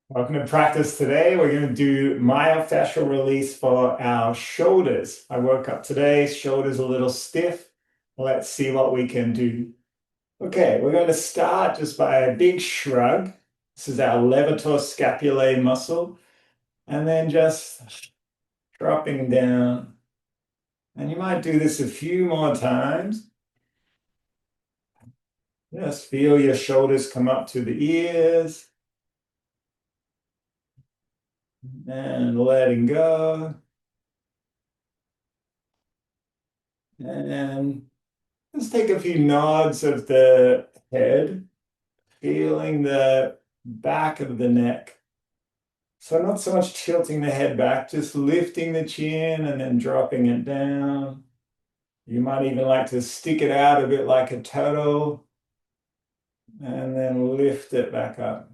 Welcome to practice today. We're going to do myofascial release for our shoulders. I woke up today, shoulders a little stiff. Let's see what we can do. Okay, we're going to start just by a big shrug. This is our levator scapulae muscle. And then just dropping down. And you might do this a few more times. Just feel your shoulders come up to the ears. And letting go. And let's take a few nods of the head, feeling the back of the neck. So not so much tilting the head back, just lifting the chin and then dropping it down. You might even like to stick it out a bit like a turtle and then lift it back up.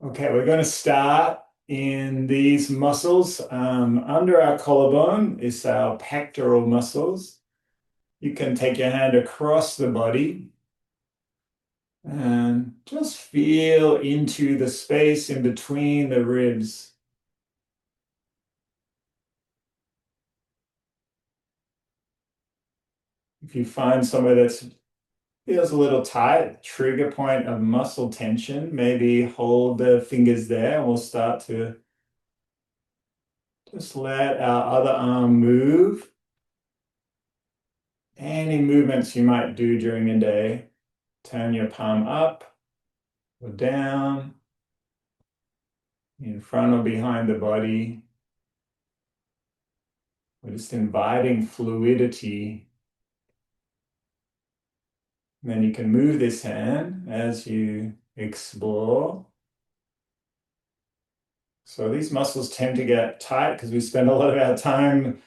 Okay, we're going to start in these muscles. Under our collarbone is our pectoral muscles. You can take your hand across the body and just feel into the space in between the ribs. If you find somewhere that feels a little tight, trigger point of muscle tension, maybe hold the fingers there and we'll start to just let our other arm move. Any movements you might do during a day, turn your palm up or down, in front or behind the body. We're just inviting fluidity. And then you can move this hand as you explore. So these muscles tend to get tight because we spend a lot of our time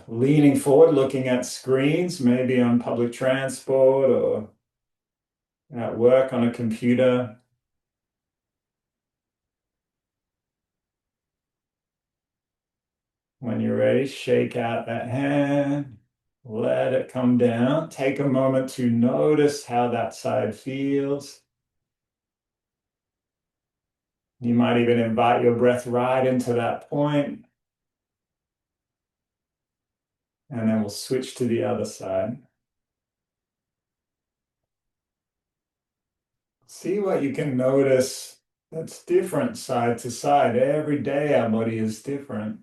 leaning forward, looking at screens, maybe on public transport or at work on a computer. When you're ready, shake out that hand, let it come down. Take a moment to notice how that side feels. You might even invite your breath right into that point. And then we'll switch to the other side. See what you can notice that's different side to side. Every day our body is different.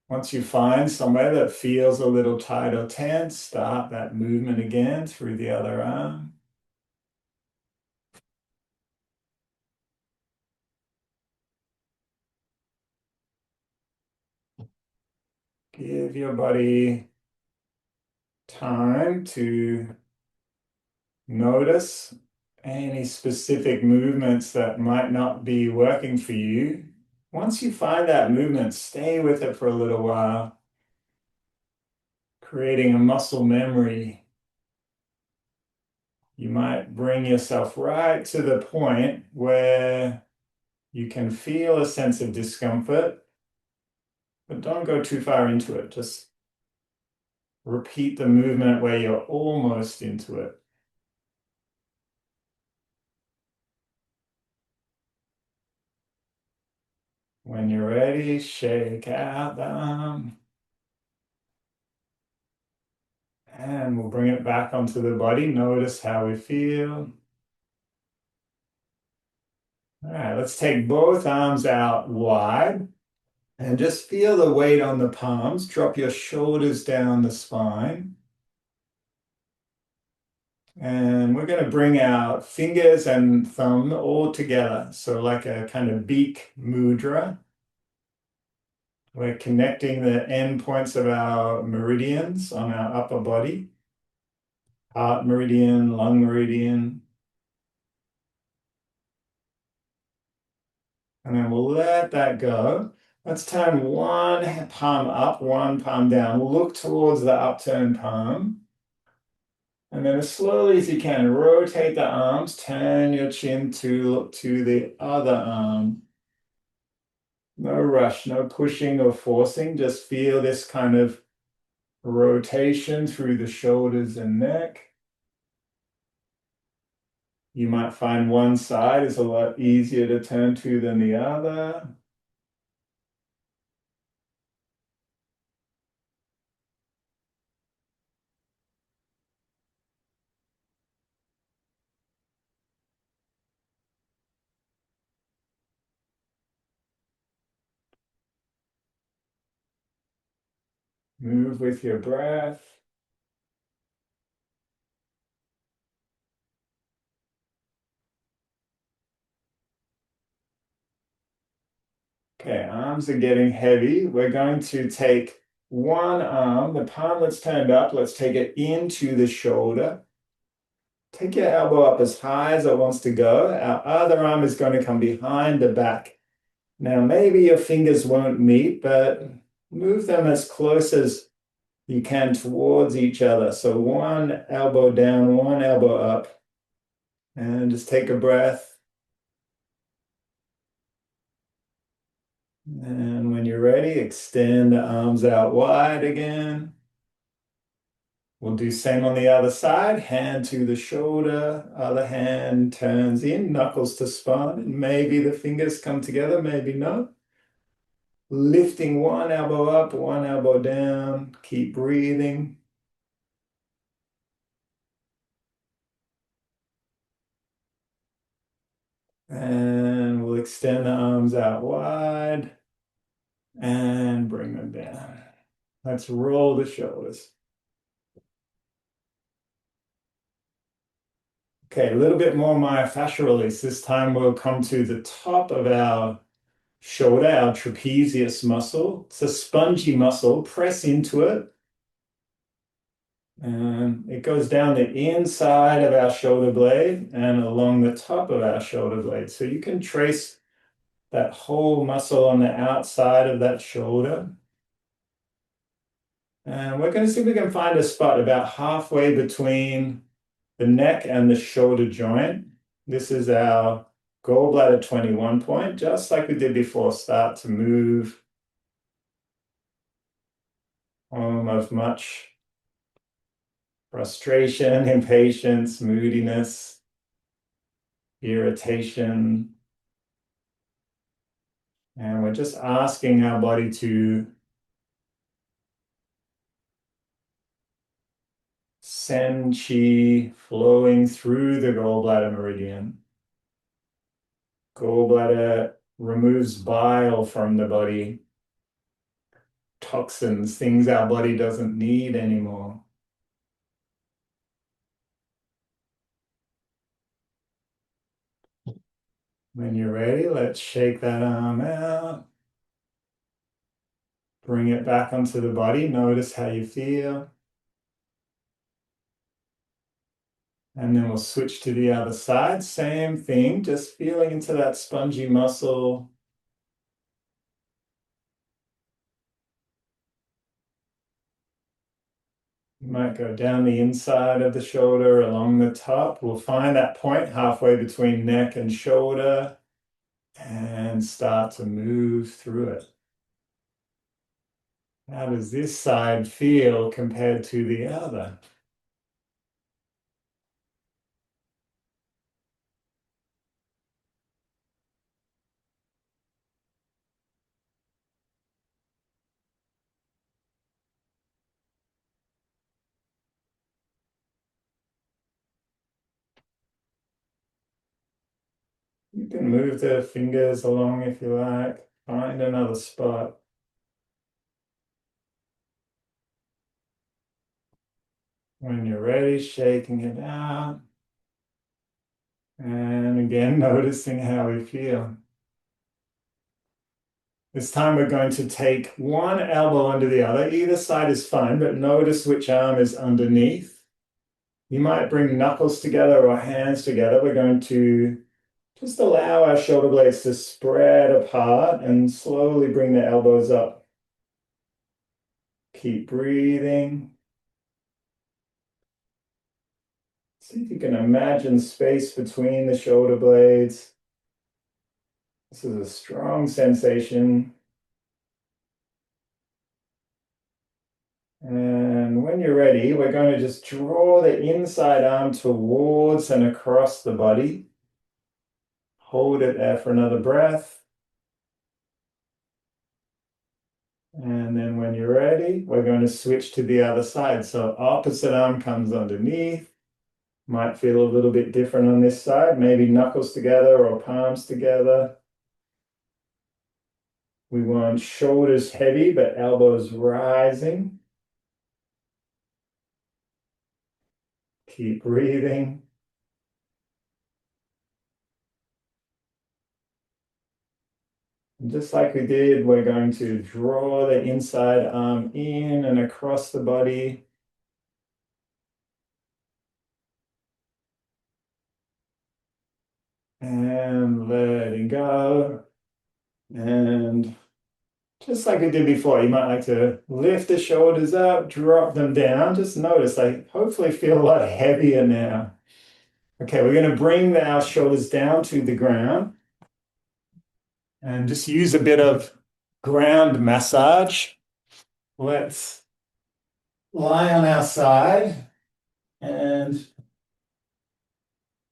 Once you find somewhere that feels a little tight or tense, start that movement again through the other arm. Give your body time to notice any specific movements that might not be working for you. Once you find that movement, stay with it for a little while, creating a muscle memory. You might bring yourself right to the point where you can feel a sense of discomfort, but don't go too far into it. Just repeat the movement where you're almost into it. When you're ready, shake out the arm. And we'll bring it back onto the body. Notice how we feel. All right, let's take both arms out wide and just feel the weight on the palms. Drop your shoulders down the spine. And we're going to bring our fingers and thumb all together. So like a kind of beak mudra. We're connecting the end points of our meridians on our upper body. Heart meridian, lung meridian. And then we'll let that go. Let's turn one palm up, one palm down. Look towards the upturned palm. And then as slowly as you can, rotate the arms, turn your chin to look to the other arm. No rush, no pushing or forcing. Just feel this kind of rotation through the shoulders and neck. You might find one side is a lot easier to turn to than the other. Move with your breath. Okay, arms are getting heavy. We're going to take one arm, the palm that's turned up, let's take it into the shoulder. Take your elbow up as high as it wants to go. Our other arm is going to come behind the back. Now, maybe your fingers won't meet, but move them as close as you can towards each other. So one elbow down, one elbow up, and just take a breath. And when you're ready, extend the arms out wide again. We'll do same on the other side, hand to the shoulder, other hand turns in, knuckles to spine, and maybe the fingers come together, maybe not. Lifting one elbow up, one elbow down, keep breathing. And we'll extend the arms out wide and bring them down. Let's roll the shoulders. Okay, a little bit more myofascial release. This time we'll come to the top of our shoulder, our trapezius muscle. It's a spongy muscle. Press into it. And it goes down the inside of our shoulder blade and along the top of our shoulder blade. So you can trace that whole muscle on the outside of that shoulder. And we're going to see if we can find a spot about halfway between the neck and the shoulder joint. This is our gallbladder 21 point, just like we did before. Start to move home of much frustration, impatience, moodiness, irritation. And we're just asking our body to send qi flowing through the gallbladder meridian. Gallbladder removes bile from the body, toxins, things our body doesn't need anymore. When you're ready, let's shake that arm out. Bring it back onto the body. Notice how you feel. And then we'll switch to the other side. Same thing, just feeling into that spongy muscle. You might go down the inside of the shoulder, along the top. We'll find that point halfway between neck and shoulder and start to move through it. How does this side feel compared to the other? You can move the fingers along if you like. Find another spot. When you're ready, shaking it out. And again, noticing how we feel. This time we're going to take one elbow under the other. Either side is fine, but notice which arm is underneath. You might bring knuckles together or hands together. We're going to just allow our shoulder blades to spread apart and slowly bring the elbows up. Keep breathing. See if you can imagine space between the shoulder blades. This is a strong sensation. And And when you're ready, we're going to just draw the inside arm towards and across the body. Hold it there for another breath. And then when you're ready, we're going to switch to the other side. So opposite arm comes underneath. Might feel a little bit different on this side, maybe knuckles together or palms together. We want shoulders heavy, but elbows rising. Keep breathing. And just like we did, we're going to draw the inside arm in and across the body. And letting go. And just like we did before, you might like to lift the shoulders up, drop them down. Just notice they hopefully feel a lot heavier now. Okay, we're going to bring our shoulders down to the ground and just use a bit of ground massage. Let's lie on our side and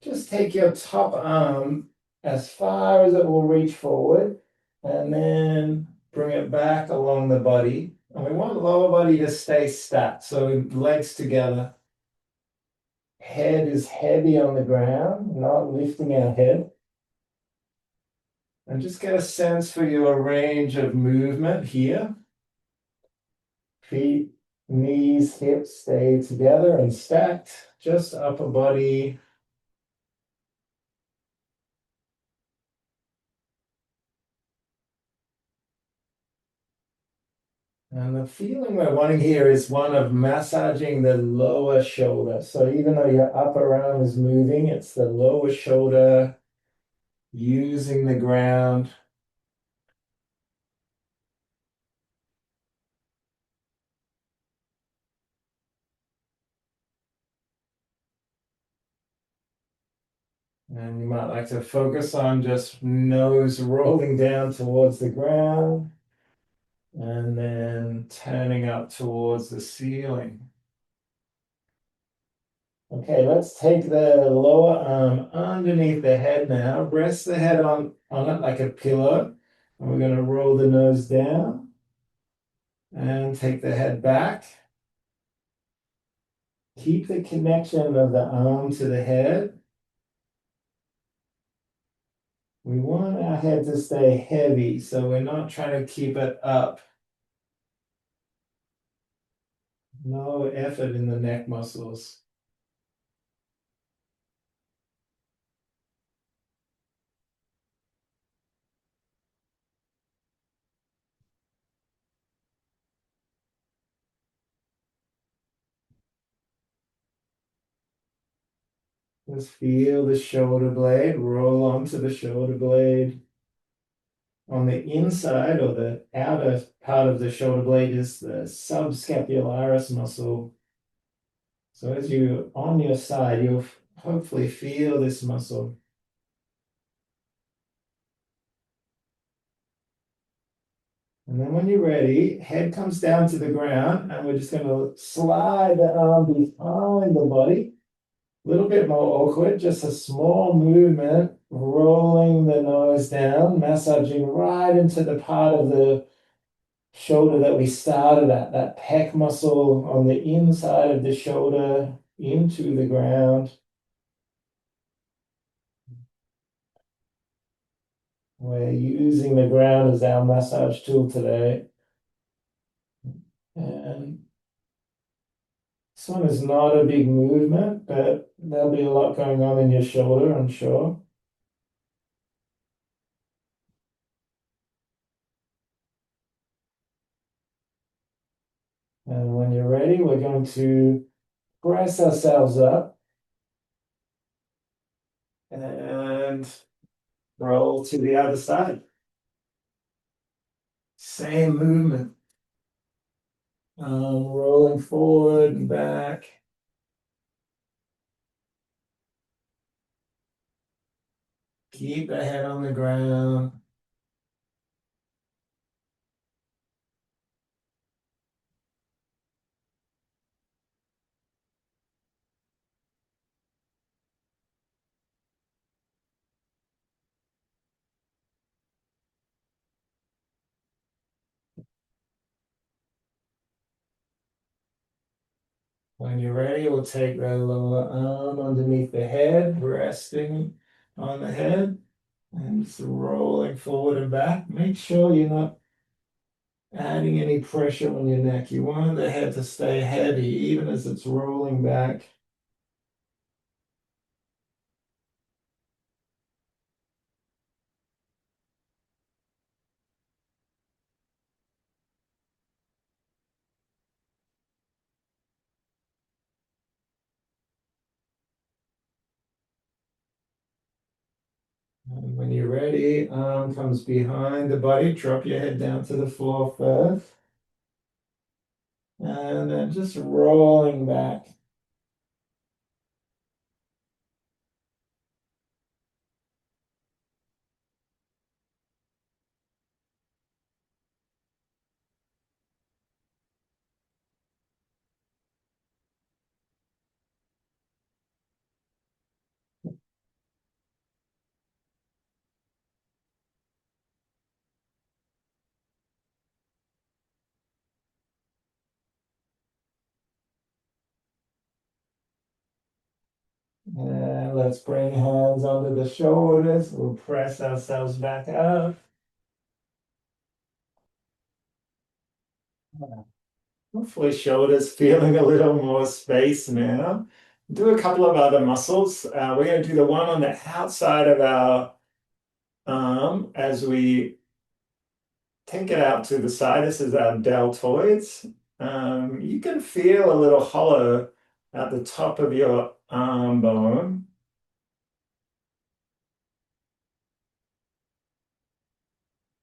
just take your top arm as far as it will reach forward and then bring it back along the body. And we want the lower body to stay stacked, so legs together. Head is heavy on the ground, not lifting our head. And just get a sense for your range of movement here. Feet, knees, hips stay together and stacked. Just upper body. And the feeling we're wanting here is one of massaging the lower shoulder. So even though your upper arm is moving, it's the lower shoulder using the ground. And you might like to focus on just nose rolling down towards the ground and then turning up towards the ceiling. Okay, let's take the lower arm underneath the head now. Rest the head on it like a pillow. And we're going to roll the nose down and take the head back. Keep the connection of the arm to the head. We want our head to stay heavy, so we're not trying to keep it up. No effort in the neck muscles. Just feel the shoulder blade, roll onto the shoulder blade. On the inside or the outer part of the shoulder blade is the subscapularis muscle. So as you're on your side, you'll hopefully feel this muscle. And then when you're ready, head comes down to the ground, and we're just going to slide the arm behind the body. A little bit more awkward, just a small movement, rolling the nose down, massaging right into the part of the shoulder that we started at, that pec muscle on the inside of the shoulder into the ground. We're using the ground as our massage tool today. And this one is not a big movement, but there'll be a lot going on in your shoulder, I'm sure. And when you're ready, we're going to press ourselves up and roll to the other side. Same movement. Rolling forward and back. Keep the head on the ground. When you're ready, we'll take the lower arm underneath the head, resting on the head, and just rolling forward and back. Make sure you're not adding any pressure on your neck. You want the head to stay heavy even as it's rolling back. And when you're ready, arm comes behind the body. Drop your head down to the floor first. And then just rolling back. And let's bring hands under the shoulders. We'll press ourselves back up. Hopefully shoulders feeling a little more space now. Do a couple of other muscles. We're going to do the one on the outside of our arm as we take it out to the side. This is our deltoids. You can feel a little hollow at the top of your arm bone.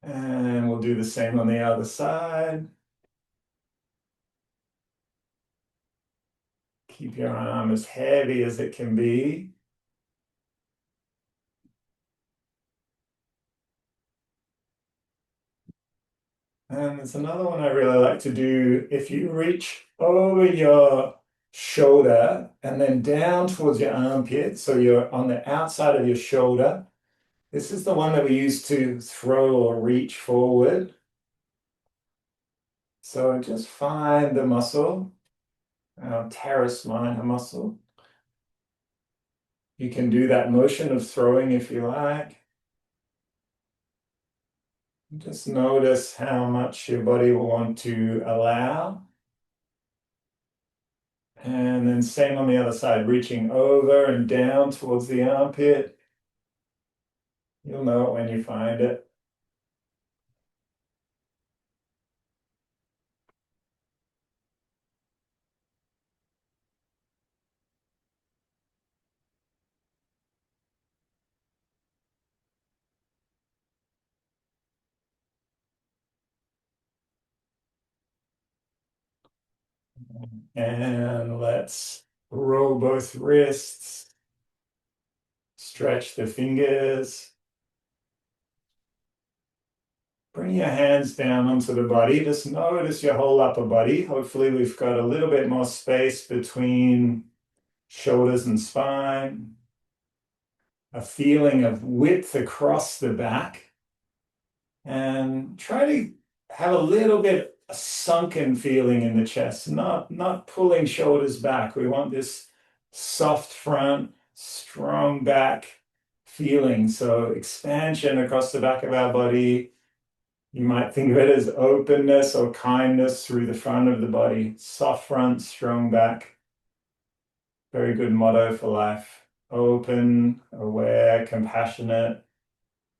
And we'll do the same on the other side. Keep your arm as heavy as it can be. And there's another one I really like to do. If you reach over your shoulder and then down towards your armpit, so you're on the outside of your shoulder, this is the one that we use to throw or reach forward. So just find the muscle, our teres minor muscle. You can do that motion of throwing if you like. Just notice how much your body will want to allow. And then same on the other side, reaching over and down towards the armpit. You'll know it when you find it. And let's roll both wrists, stretch the fingers. Bring your hands down onto the body. Just notice your whole upper body. Hopefully we've got a little bit more space between shoulders and spine. A feeling of width across the back. And try to have a little bit a sunken feeling in the chest, not pulling shoulders back. We want this soft front, strong back feeling. So expansion across the back of our body. You might think of it as openness or kindness through the front of the body. Soft front, strong back. Very good motto for life. Open, aware, compassionate,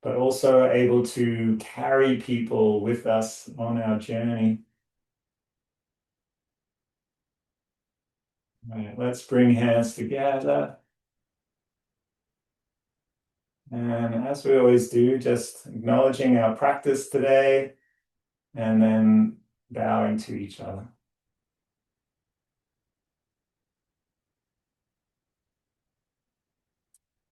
but also able to carry people with us on our journey. Right, let's bring hands together. And as we always do, just acknowledging our practice today and then bowing to each other.